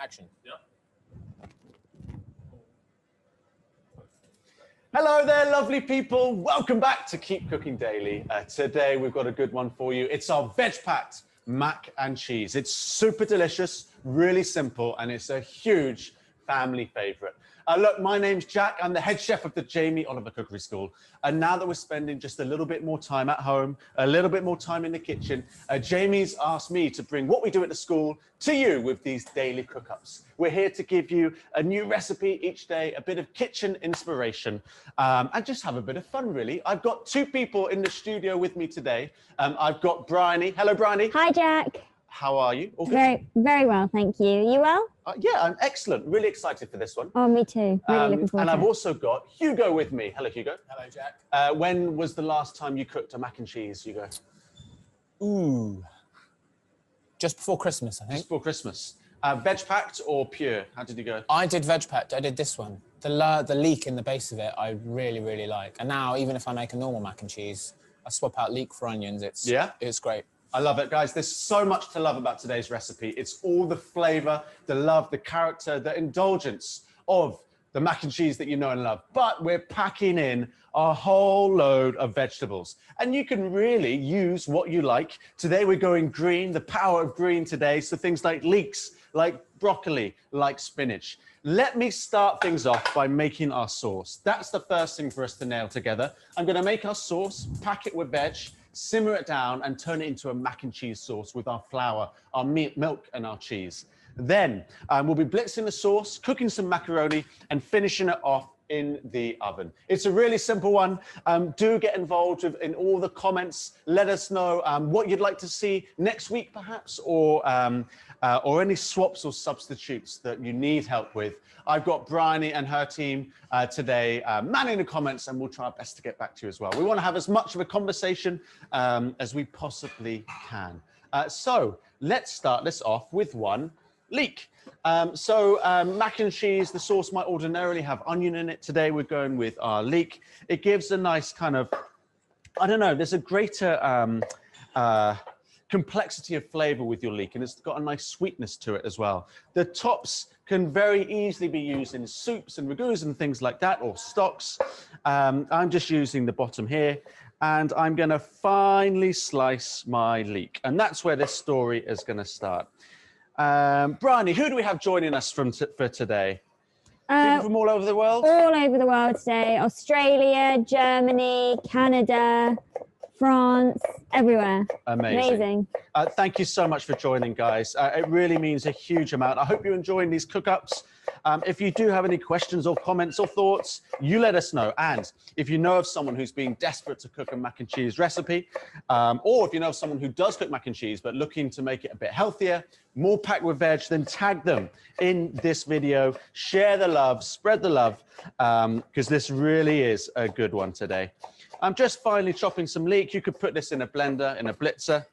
Action. Yeah. Hello there, lovely people. Welcome back to Keep Cooking Daily. Today we've got a good one for you. It's our veg-packed mac and cheese. It's super delicious, really simple, and it's a huge family favorite. Look, my name's Jack. I'm the head chef of the Jamie Oliver Cookery School. And now that we're spending just a little bit more time at home, a little bit more time in the kitchen, Jamie's asked me to bring what we do at the school to you with these daily cook-ups. We're here to give you a new recipe each day, a bit of kitchen inspiration, and just have a bit of fun, really. I've got two people in the studio with me today. I've got Bryony. Hello, Bryony. Hi, Jack. How are you? All good? Very well, thank you. You well? Yeah, I'm excellent. Really excited for this one. Oh, me too. Really looking forward to it. And I've also got Hugo with me. Hello, Hugo. Hello, Jack. When was the last time you cooked a mac and cheese, Hugo? Ooh. Just before Christmas, I think. Just before Christmas. Veg packed or pure? How did you go? I did veg packed. I did this one. The leek in the base of it, I really, really like. And now, even if I make a normal mac and cheese, I swap out leek for onions. It's great. I love it, guys. There's so much to love about today's recipe. It's all the flavor, the love, the character, the indulgence of the mac and cheese that you know and love. But we're packing in a whole load of vegetables. And you can really use what you like. Today we're going green, the power of green today. So things like leeks, like broccoli, like spinach. Let me start things off by making our sauce. That's the first thing for us to nail together. I'm gonna make our sauce, pack it with veg, simmer it down and turn it into a mac and cheese sauce with our flour, our milk and our cheese. Then we'll be blitzing the sauce, cooking some macaroni and finishing it off in the oven. It's a really simple one. Do get involved in all the comments. Let us know what you'd like to see next week perhaps, or any swaps or substitutes that you need help with. I've got Bryony and her team today manning the comments, and we'll try our best to get back to you as well. We want to have as much of a conversation as we possibly can. So let's start this off with one leek. Mac and cheese, the sauce might ordinarily have onion in it. Today we're going with our leek. It gives a nice kind of, I don't know, there's a greater complexity of flavor with your leek, and it's got a nice sweetness to it as well. The tops can very easily be used in soups and ragouts and things like that, or stocks. I'm just using the bottom here, and I'm gonna finely slice my leek. And that's where this story is gonna start. Bryony, who do we have joining us for today? People from all over the world? All over the world today. Australia, Germany, Canada, France, everywhere. Amazing. Thank you so much for joining, guys. It really means a huge amount. I hope you're enjoying these cook-ups. If you do have any questions or comments or thoughts, you let us know. And if you know of someone who's being desperate to cook a mac and cheese recipe, or if you know of someone who does cook mac and cheese but looking to make it a bit healthier, more packed with veg, then tag them in this video. Share the love, spread the love, because this really is a good one today. I'm just finally chopping some leek. You could put this in a blender, in a blitzer.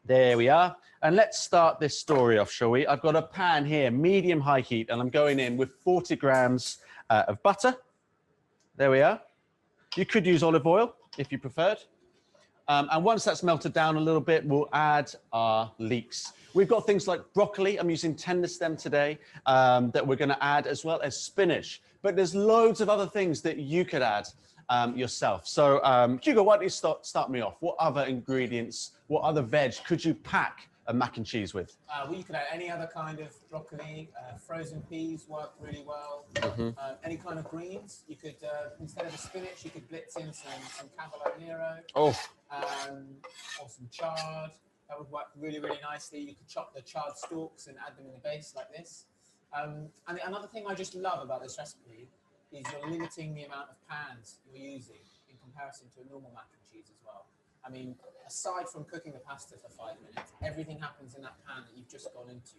There we are. And let's start this story off, shall we? I've got a pan here, medium-high heat, and I'm going in with 40 grams of butter. There we are. You could use olive oil if you preferred. And once that's melted down a little bit, we'll add our leeks. We've got things like broccoli. I'm using tender stem today that we're going to add, as well as spinach. But there's loads of other things that you could add yourself. So Hugo, why don't you start me off? What other ingredients, what other veg could you pack a mac and cheese with? Well, you could add any other kind of broccoli. Frozen peas work really well. Any kind of greens. You could, instead of the spinach, you could blitz in some Cavolo Nero. Oh. Or some chard. That would work really, really nicely. You could chop the chard stalks and add them in the base like this. And another thing I just love about this recipe is you're limiting the amount of pans you're using in comparison to a normal mac and cheese as well. I mean, aside from cooking the pasta for 5 minutes, everything happens in that pan that you've just gone into.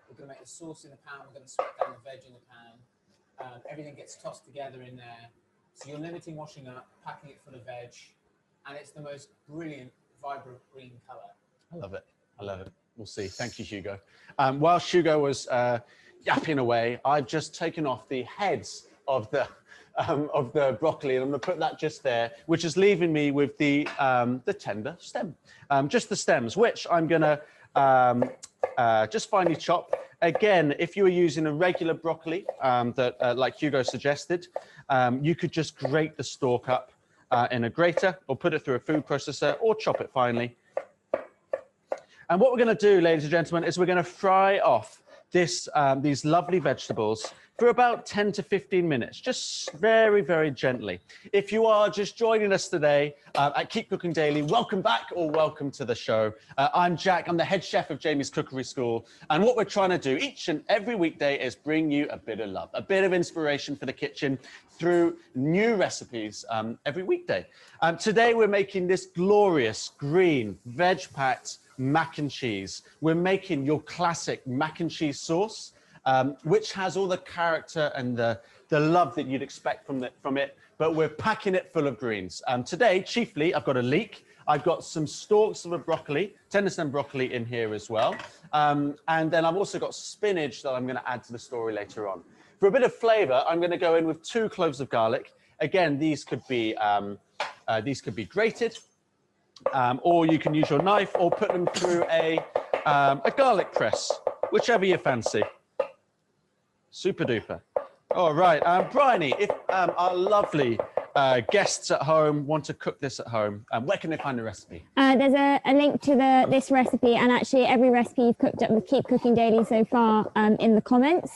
We're going to make the sauce in the pan, we're going to sweat down the veg in the pan, everything gets tossed together in there. So you're limiting washing up, packing it full of veg, and it's the most brilliant, vibrant green colour. I love it. I love it. We'll see. Thank you, Hugo. While Hugo was yapping away, I've just taken off the heads of the broccoli, and I'm going to put that just there, which is leaving me with the tender stem, just the stems, which I'm going to just finely chop. Again, if you were using a regular broccoli like Hugo suggested, you could just grate the stalk up in a grater or put it through a food processor or chop it finely. And what we're going to do, ladies and gentlemen, is we're going to fry off these lovely vegetables for about 10 to 15 minutes, just very, very gently. If you are just joining us today at Keep Cooking Daily, welcome back or welcome to the show. I'm Jack, I'm the head chef of Jamie's Cookery School. And what we're trying to do each and every weekday is bring you a bit of love, a bit of inspiration for the kitchen through new recipes every weekday. Today we're making this glorious green veg-packed mac and cheese. We're making your classic mac and cheese sauce, which has all the character and the love that you'd expect from it, but we're packing it full of greens. Today, chiefly, I've got a leek. I've got some stalks of a broccoli, tender stem broccoli in here as well. And then I've also got spinach that I'm going to add to the story later on. For a bit of flavor, I'm going to go in with 2 cloves of garlic. Again, these could be grated, or you can use your knife or put them through a garlic press, whichever you fancy. Super duper. All right, Bryony, if our lovely guests at home want to cook this at home, where can they find the recipe? There's a link to this recipe and actually every recipe you've cooked up with Keep Cooking Daily so far in the comments.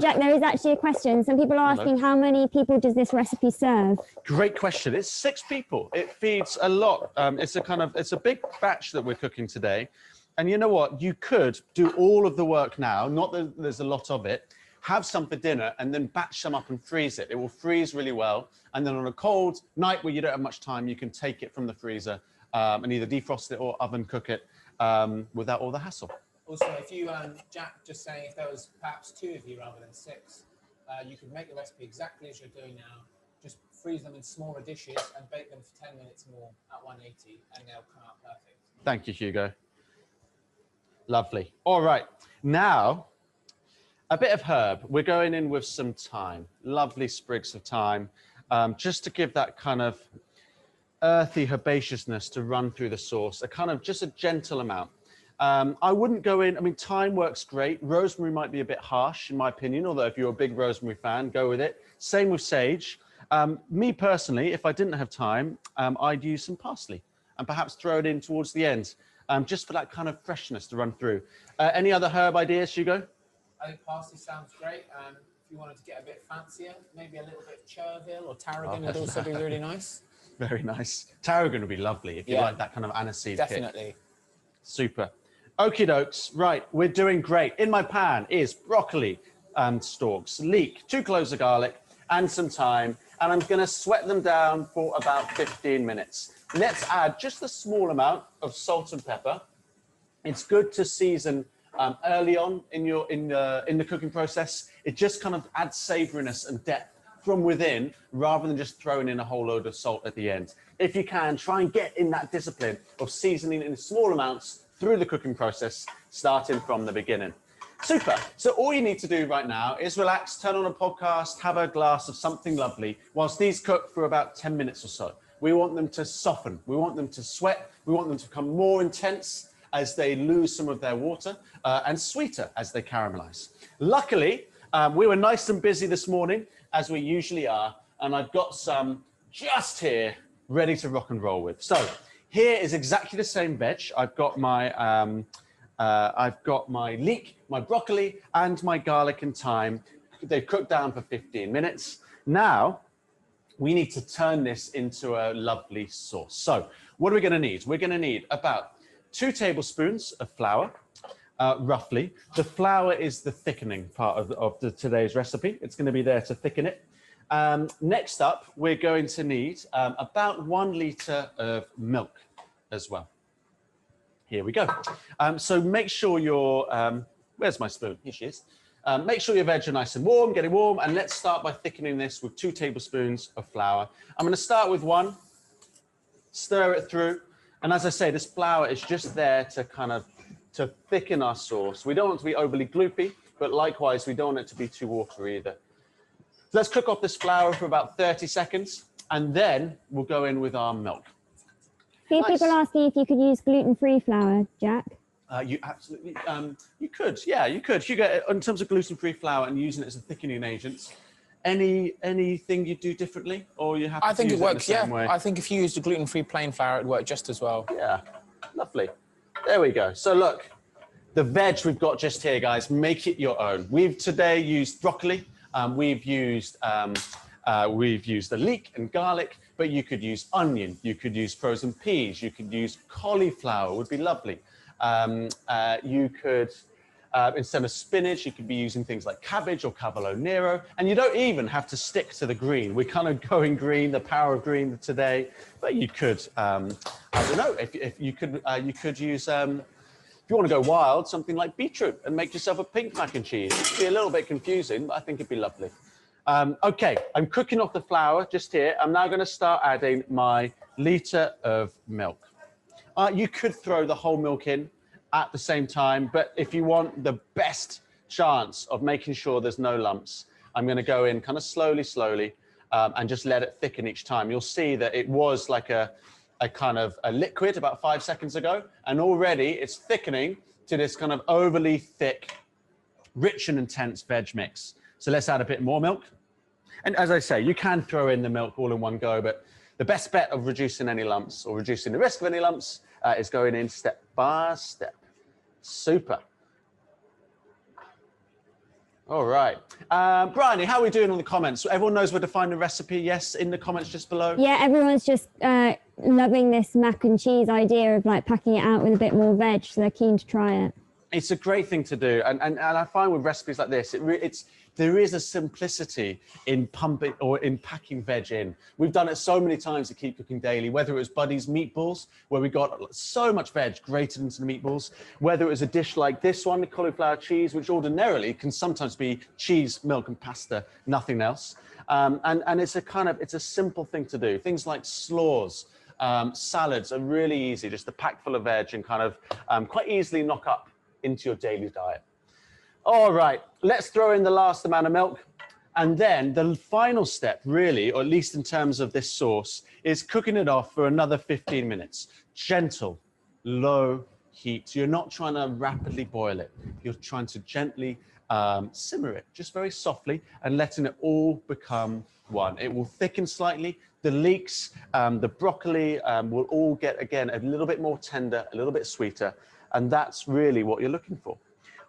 Jack, there is actually a question. Some people are asking, how many people does this recipe serve? Great question. It's 6 people. It feeds a lot. It's a big batch that we're cooking today. And you know what? You could do all of the work now, not that there's a lot of it, have some for dinner and then batch some up and freeze it. It will freeze really well. And then on a cold night where you don't have much time, you can take it from the freezer and either defrost it or oven cook it without all the hassle. Also, if you, Jack, just saying if there was perhaps 2 of you rather than 6, you could make the recipe exactly as you're doing now. Just freeze them in smaller dishes and bake them for 10 minutes more at 180 and they'll come out perfect. Thank you, Hugo. Lovely. All right, now, a bit of herb. We're going in with some thyme, lovely sprigs of thyme, just to give that kind of earthy herbaceousness to run through the sauce, just a gentle amount. I wouldn't go in, thyme works great. Rosemary might be a bit harsh in my opinion, although if you're a big rosemary fan, go with it. Same with sage. Me personally, if I didn't have thyme, I'd use some parsley and perhaps throw it in towards the end, just for that kind of freshness to run through. Any other herb ideas, Hugo? I think parsley sounds great. If you wanted to get a bit fancier, maybe a little bit of chervil or tarragon would also be really nice. Very nice. Tarragon would be lovely if you like that kind of aniseed Definitely. kick. Super. Okie dokes. Right, we're doing great. In my pan is broccoli stalks, leek, 2 cloves of garlic, and some thyme. And I'm going to sweat them down for about 15 minutes. Let's add just a small amount of salt and pepper. It's good to season early on in the cooking process. It just kind of adds savouriness and depth from within rather than just throwing in a whole load of salt at the end. If you can, try and get in that discipline of seasoning in small amounts through the cooking process, starting from the beginning. Super. So all you need to do right now is relax, turn on a podcast, have a glass of something lovely whilst these cook for about 10 minutes or so. We want them to soften. We want them to sweat. We want them to become more intense as they lose some of their water and sweeter as they caramelize. Luckily, we were nice and busy this morning, as we usually are, and I've got some just here ready to rock and roll with. So here is exactly the same veg. I've got my leek, my broccoli, and my garlic and thyme. They've cooked down for 15 minutes. Now, we need to turn this into a lovely sauce. So what are we going to need? We're going to need about 2 tablespoons of flour, roughly. The flour is the thickening part of today's recipe. It's going to be there to thicken it. Next up, we're going to need about 1 litre of milk as well. Here we go. So make sure your, where's my spoon? Here she is. Make sure your veg are nice and warm, getting warm, and let's start by thickening this with 2 tablespoons of flour. I'm going to start with 1, stir it through. And as I say, this flour is just there to thicken our sauce. We don't want it to be overly gloopy, but likewise, we don't want it to be too watery either. So let's cook off this flour for about 30 seconds, and then we'll go in with our milk. Few people asking if you could use gluten-free flour, Jack. You absolutely, you could, yeah, you could. You get in terms of gluten-free flour and using it as a thickening agent. Anything you do differently, or you have? I think to it use works. in the Yeah, same way? I think if you used a gluten-free plain flour, it'd work just as well. Yeah, lovely. There we go. So look, the veg we've got just here, guys. Make it your own. We've today used broccoli. We've used the leek and garlic, but you could use onion. You could use frozen peas. You could use cauliflower. Would be lovely. You could. Instead of spinach, you could be using things like cabbage or cavolo nero, and you don't even have to stick to the green. We're kind of going green, the power of green today, but you could, I don't know, if you could use, if you want to go wild, something like beetroot and make yourself a pink mac and cheese. It'd be a little bit confusing, but I think it'd be lovely. Okay, I'm cooking off the flour just here. I'm now going to start adding my litre of milk. You could throw the whole milk in at the same time, but if you want the best chance of making sure there's no lumps, I'm going to go in kind of slowly, and just let it thicken each time. You'll see that it was like a kind of a liquid about 5 seconds ago, and already it's thickening to this kind of overly thick, rich and intense veg mix. So let's add a bit more milk. And as I say, you can throw in the milk all in one go, but the best bet of reducing any lumps or reducing the risk of any lumps is going in step by step. Super. All right. Bryony, how are we doing on the comments? Everyone knows where to find the recipe, yes, in the comments just below? Yeah, everyone's just loving this mac and cheese idea of like packing it out with a bit more veg, so they're keen to try it. It's a great thing to do. And I find with recipes like this, there is a simplicity in pumping or in packing veg in. We've done it so many times at Keep Cooking Daily, whether it was Buddy's meatballs, where we got so much veg grated into the meatballs, whether it was a dish like this one, the cauliflower cheese, which ordinarily can sometimes be cheese, milk and pasta, nothing else. And it's a simple thing to do. Things like slaws, salads are really easy, just a pack full of veg and kind of quite easily knock up into your daily diet. All right, let's throw in the last amount of milk. And then the final step, really, or at least in terms of this sauce, is cooking it off for another 15 minutes. Gentle, low heat. You're not trying to rapidly boil it. You're trying to gently simmer it, just very softly, and letting it all become one. It will thicken slightly. The leeks, the broccoli will all get, again, a little bit more tender, a little bit sweeter. And that's really what you're looking for.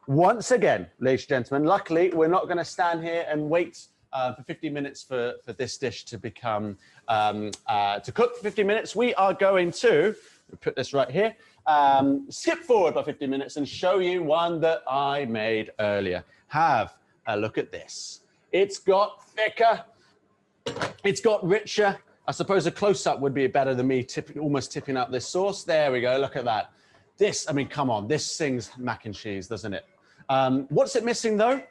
Once again, ladies and gentlemen, luckily, we're not going to stand here and wait for 15 minutes for this dish to become, to cook for 15 minutes. We are going to, put this right here, skip forward by 15 minutes and show you one that I made earlier. Have a look at this. It's got thicker, it's got richer. I suppose a close-up would be better than me almost tipping up this sauce. There we go, look at that. This, I mean, come on, this sings mac and cheese, doesn't it? What's it missing though?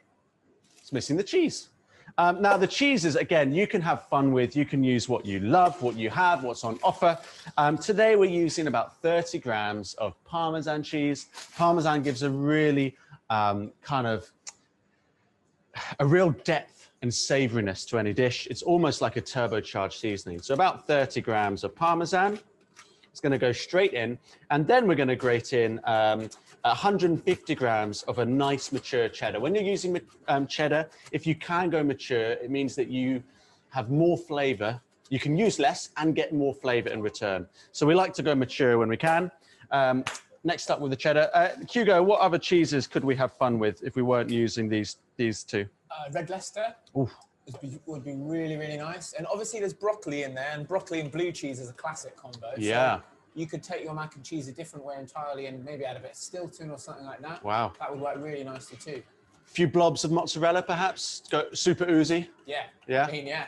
It's missing the cheese. Now the cheeses, again, you can have fun with, you can use what you love, what you have, what's on offer. Today we're using about 30 grams of Parmesan cheese. Parmesan gives a really kind of, a real depth and savoriness to any dish. It's almost like a turbocharged seasoning. So about 30 grams of Parmesan. It's going to go straight in, and then we're going to grate in 150 grams of a nice mature cheddar. When you're using cheddar, if you can go mature, it means that you have more flavor. You can use less and get more flavor in return. So we like to go mature when we can. Next up with the cheddar. Hugo, what other cheeses could we have fun with if we weren't using these two? Red Leicester. Oof. Would be really, really nice. And obviously there's broccoli in there, and broccoli and blue cheese is a classic combo. Yeah. So you could take your mac and cheese a different way entirely and maybe add a bit of Stilton or something like that. Wow. That would work really nicely too. A few blobs of mozzarella, perhaps? Go super oozy? Yeah. Yeah? I mean, yeah.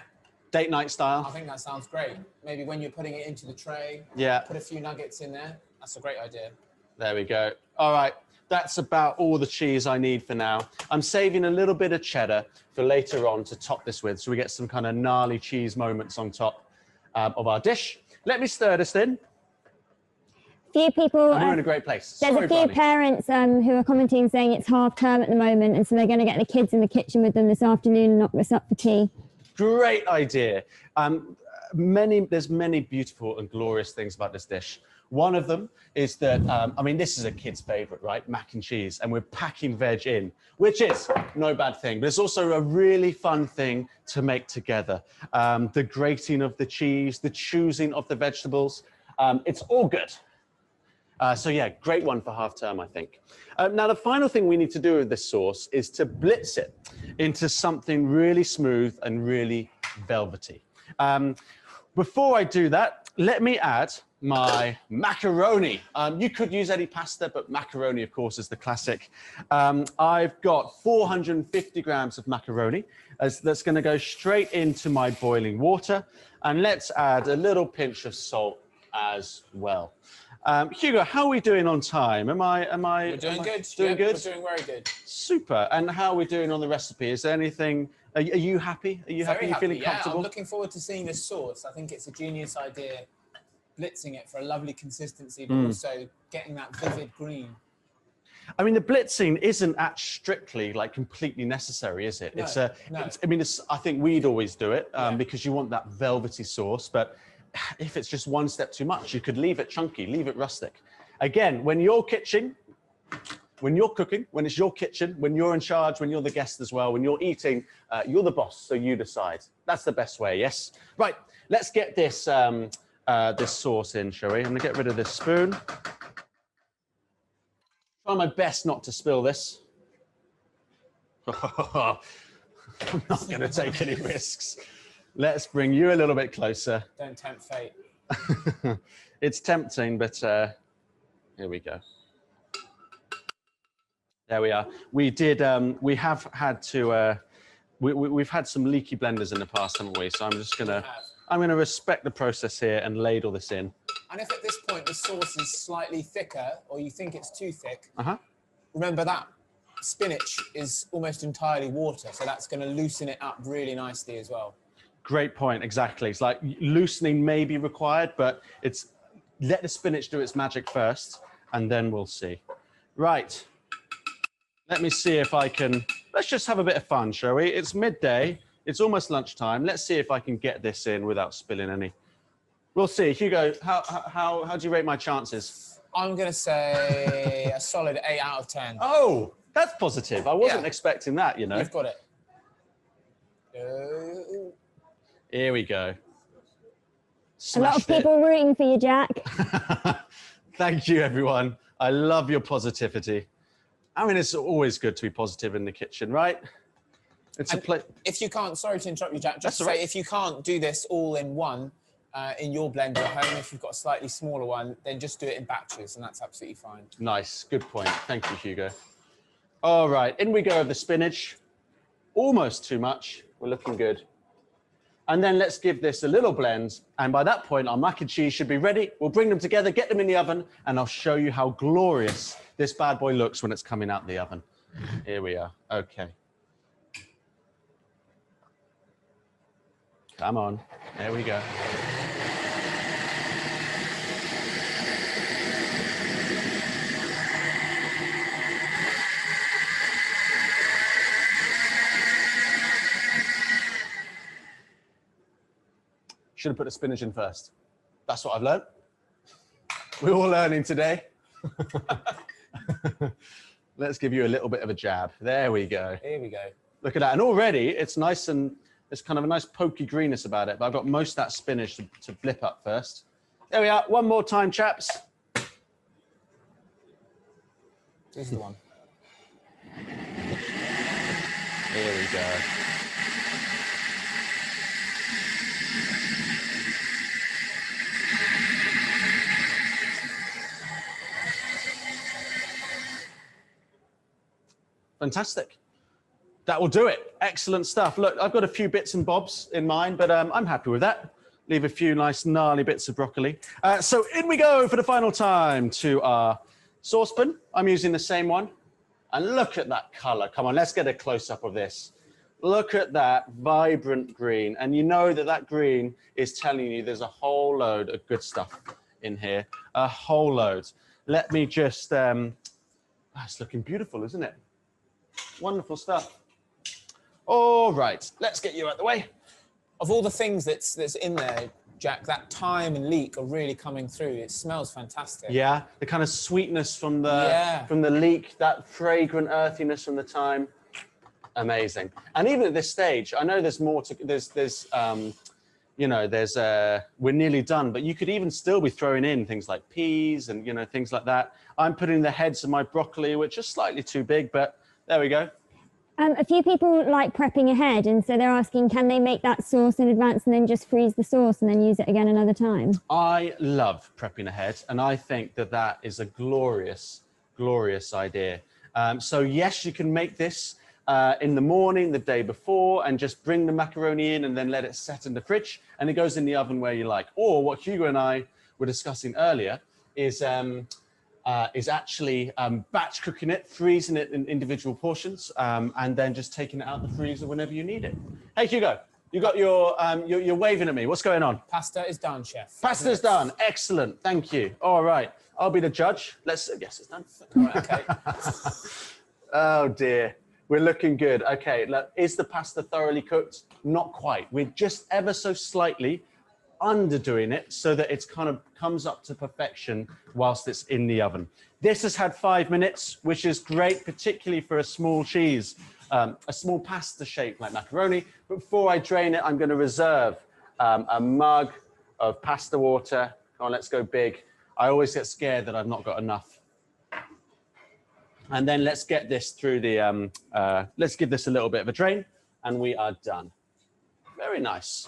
Date night style? I think that sounds great. Maybe when you're putting it into the tray, Yeah. put a few nuggets in there. That's a great idea. There we go. All right. That's about all the cheese I need for now. I'm saving a little bit of cheddar for later on to top this with, so we get some kind of gnarly cheese moments on top of our dish. Let me stir this in. Few people. We're in a great place. There's Sorry, a few Barney. parents who are commenting saying it's half term at the moment, and so they're going to get the kids in the kitchen with them this afternoon and knock this up for tea. Great idea. There's many beautiful and glorious things about this dish. One of them is that, I mean, this is a kid's favorite, right? Mac and cheese, and we're packing veg in, which is no bad thing, but it's also a really fun thing to make together. The grating of the cheese, the choosing of the vegetables, it's all good. So yeah, great one for half term, I think. Now, the final thing we need to do with this sauce is to blitz it into something really smooth and really velvety. Before I do that, let me add my macaroni. You could use any pasta, but macaroni, of course, is the classic. I've got 450 grams of macaroni. That's going to go straight into my boiling water. And let's add a little pinch of salt as well. Hugo, how are we doing on time? We're doing good. Doing good? We're doing very good. Super. And how are we doing on the recipe? Is there anything, are you happy? Are you happy? Are you feeling comfortable? I'm looking forward to seeing this sauce. I think it's a genius idea, blitzing it for a lovely consistency, but also getting that vivid green. I mean, the blitzing isn't strictly like completely necessary, is it? No. I think we'd always do it because you want that velvety sauce, but if it's just one step too much, you could leave it chunky, leave it rustic. Again, when you're cooking, when it's your kitchen, when you're in charge, when you're the guest as well, when you're eating, you're the boss, so you decide. That's the best way, yes? Right, let's get this, this sauce in, shall we? I'm gonna get rid of this spoon. Try my best not to spill this. I'm not gonna take any risks. Let's bring you a little bit closer. Don't tempt fate. It's tempting, but here we go. There we are. We have had to, we've had some leaky blenders in the past, haven't we? So I'm gonna respect the process here and ladle this in. And if at this point the sauce is slightly thicker, or you think it's too thick, remember that spinach is almost entirely water, so that's gonna loosen it up really nicely as well. Great point, exactly. It's like loosening may be required, but let the spinach do its magic first, and then we'll see. Right, let me see if I can, let's just have a bit of fun, shall we? It's midday, it's almost lunchtime. Let's see if I can get this in without spilling any. We'll see. Hugo, how do you rate my chances? I'm gonna say a solid 8 out of 10. Oh, that's positive. I wasn't expecting that, you know. You've got it. Here we go. A lot of people rooting for you, Jack. Thank you, everyone. I love your positivity. I mean, it's always good to be positive in the kitchen, right? It's a play. If you can't, sorry to interrupt you, Jack, just to say, if you can't do this all in one, in your blender at home, if you've got a slightly smaller one, then just do it in batches, and that's absolutely fine. Nice, good point. Thank you, Hugo. All right, in we go with the spinach. Almost too much. We're looking good. And then let's give this a little blend. And by that point, our mac and cheese should be ready. We'll bring them together, get them in the oven, and I'll show you how glorious this bad boy looks when it's coming out the oven. Here we are. Okay. Come on. There we go. Should have put the spinach in first. That's what I've learned. We're all learning today. Let's give you a little bit of a jab. There we go. Here we go. Look at that. And already it's nice and there's kind of a nice pokey greenness about it, but I've got most of that spinach to blip up first. There we are. One more time, chaps. This is the one. Here we go. Fantastic. That will do it. Excellent stuff. Look, I've got a few bits and bobs in mind, but I'm happy with that. Leave a few nice gnarly bits of broccoli. So in we go for the final time to our saucepan. I'm using the same one. And look at that color. Come on, let's get a close-up of this. Look at that vibrant green. And you know that that green is telling you there's a whole load of good stuff in here. A whole load. Let me just, it's looking beautiful, isn't it? Wonderful stuff. All right, let's get you out the way. Of all the things that's in there, Jack, that thyme and leek are really coming through. It smells fantastic. Yeah, the kind of sweetness from the Yeah. leek, that fragrant earthiness from the thyme. Amazing. And even at this stage, I know there's more to you know, we're nearly done, but you could even still be throwing in things like peas and, you know, things like that. I'm putting the heads of my broccoli, which are slightly too big, but there we go. A few people like prepping ahead, and so they're asking, can they make that sauce in advance and then just freeze the sauce and then use it again another time? I love prepping ahead, and I think that that is a glorious, glorious idea. So yes, you can make this in the morning, the day before, and just bring the macaroni in and then let it set in the fridge, and it goes in the oven where you like. Or what Hugo and I were discussing earlier is actually batch cooking it, freezing it in individual portions, and then just taking it out the freezer whenever you need it. Hey Hugo, you got you're waving at me. What's going on? Pasta is done, chef. Pasta's done. Excellent. Thank you. All right. I'll be the judge. Yes, it's done. Right, okay. Oh dear. We're looking good. Okay. Look, is the pasta thoroughly cooked? Not quite. We're just ever so slightly underdoing it so that it's kind of comes up to perfection whilst it's in the oven. This has had 5 minutes, which is great, particularly for a small cheese, a small pasta shape like macaroni. But before I drain it, I'm going to reserve a mug of pasta water. Come on, let's go big. I always get scared that I've not got enough. And then let's get this through the, let's give this a little bit of a drain, and we are done. Very nice.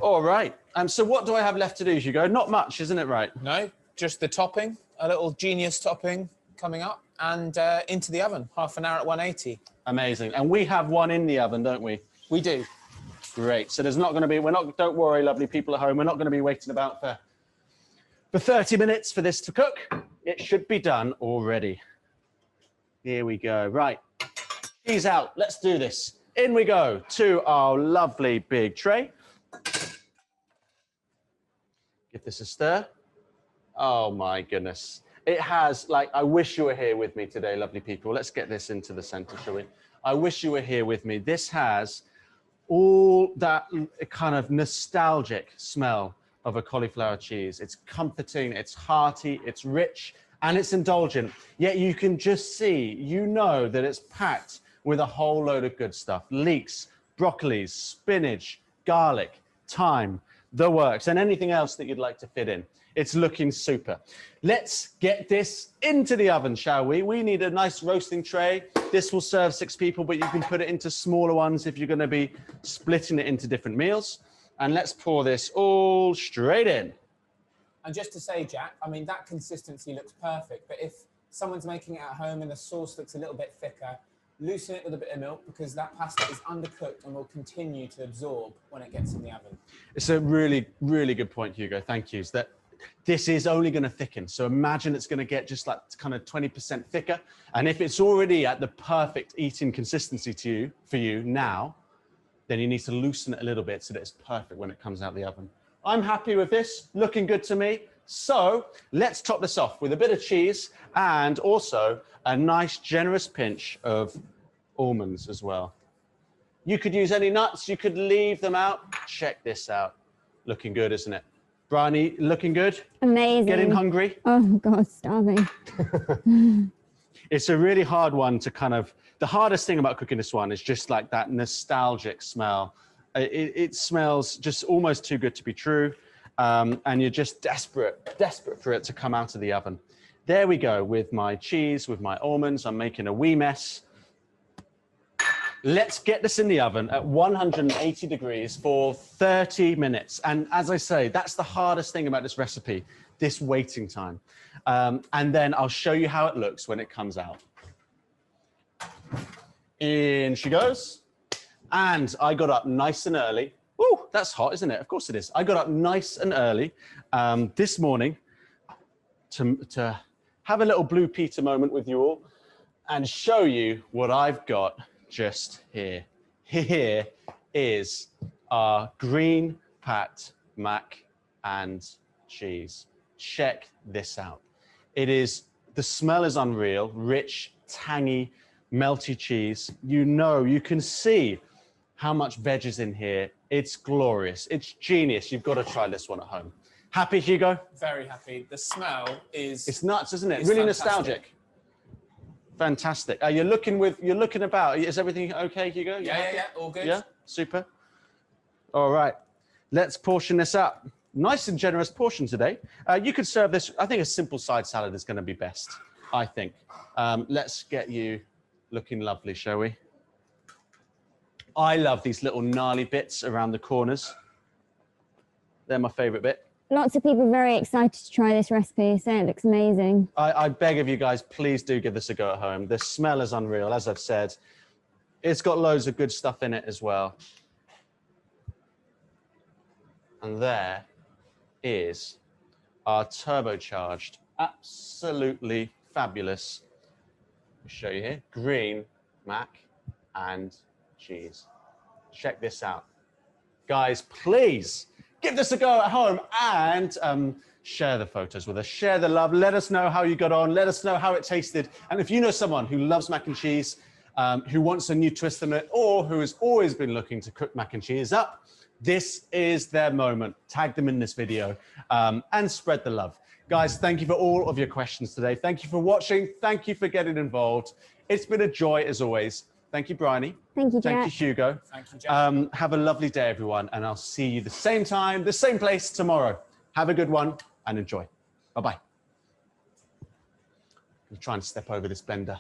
All right. So what do I have left to do, Hugo? Not much, isn't it, right? No, just the topping, a little genius topping coming up, and into the oven, half an hour at 180. Amazing. And we have one in the oven, don't we? We do. Great. So there's not going to be, don't worry, lovely people at home, we're not going to be waiting about for 30 minutes for this to cook. It should be done already. Here we go. Right. Cheese out. Let's do this. In we go to our lovely big tray. Give this a stir. Oh my goodness. It has, like, I wish you were here with me today, lovely people. Let's get this into the center, shall we? I wish you were here with me. This has all that kind of nostalgic smell of a cauliflower cheese. It's comforting, it's hearty, it's rich, and it's indulgent. Yet you can just see, you know that it's packed with a whole load of good stuff. Leeks, broccolis, spinach, garlic, thyme, the works, and anything else that you'd like to fit in. It's looking super. Let's get this into the oven, shall we? We need a nice roasting tray. This will serve 6 people, but you can put it into smaller ones if you're going to be splitting it into different meals. And let's pour this all straight in. And just to say, Jack, I mean, that consistency looks perfect, but if someone's making it at home and the sauce looks a little bit thicker, loosen it with a bit of milk, because that pasta is undercooked and will continue to absorb when it gets in the oven. It's a really, really good point, Hugo. Thank you. Is that this is only going to thicken. So imagine it's going to get just like kind of 20% thicker. And if it's already at the perfect eating consistency for you now, then you need to loosen it a little bit so that it's perfect when it comes out the oven. I'm happy with this, looking good to me. So let's top this off with a bit of cheese and also a nice generous pinch of almonds as well. You could use any nuts, you could leave them out. Check this out. Looking good, isn't it? Bryony, looking good? Amazing. Getting hungry? Oh God, starving. It's a really hard one to kind of, the hardest thing about cooking this one is just like that nostalgic smell. It smells just almost too good to be true. And you're just desperate for it to come out of the oven. There we go with my cheese, with my almonds. I'm making a wee mess. Let's get this in the oven at 180 degrees for 30 minutes. And as I say, that's the hardest thing about this recipe, this waiting time. And then I'll show you how it looks when it comes out. In she goes. And I got up nice and early. Ooh, that's hot, isn't it? Of course it is. I got up nice and early this morning to have a little Blue Peter moment with you all and show you what I've got just here. Here is our green packed mac and cheese. Check this out. It is, the smell is unreal, rich, tangy, melty cheese. You know, you can see how much veg is in here. It's glorious. It's genius. You've got to try this one at home. Happy, Hugo? Very happy. The smell is... It's nuts, isn't it? It's Really fantastic. nostalgic. Fantastic. You're looking about. Is everything okay, Hugo? Yeah, all good. Yeah, super. All right, let's portion this up. Nice and generous portion today. You could serve this, I think a simple side salad is going to be best, I think. Let's get you looking lovely, shall we? I love these little gnarly bits around the corners. They're my favorite bit. Lots of people very excited to try this recipe, so it looks amazing. I beg of you guys, please do give this a go at home. The smell is unreal, as I've said. It's got loads of good stuff in it as well. And there is our turbocharged, absolutely fabulous, I'll show you here, green mac and cheese. Check this out. Guys, please give this a go at home and share the photos with us. Share the love. Let us know how you got on. Let us know how it tasted. And if you know someone who loves mac and cheese, who wants a new twist on it, or who has always been looking to cook mac and cheese up, this is their moment. Tag them in this video and spread the love. Guys, thank you for all of your questions today. Thank you for watching. Thank you for getting involved. It's been a joy as always. Thank you, Bryony. Thank you, Jack. Thank you, Hugo. Thank you, Jack. Have a lovely day, everyone, and I'll see you the same time, the same place tomorrow. Have a good one and enjoy. Bye-bye. I'm trying to step over this blender.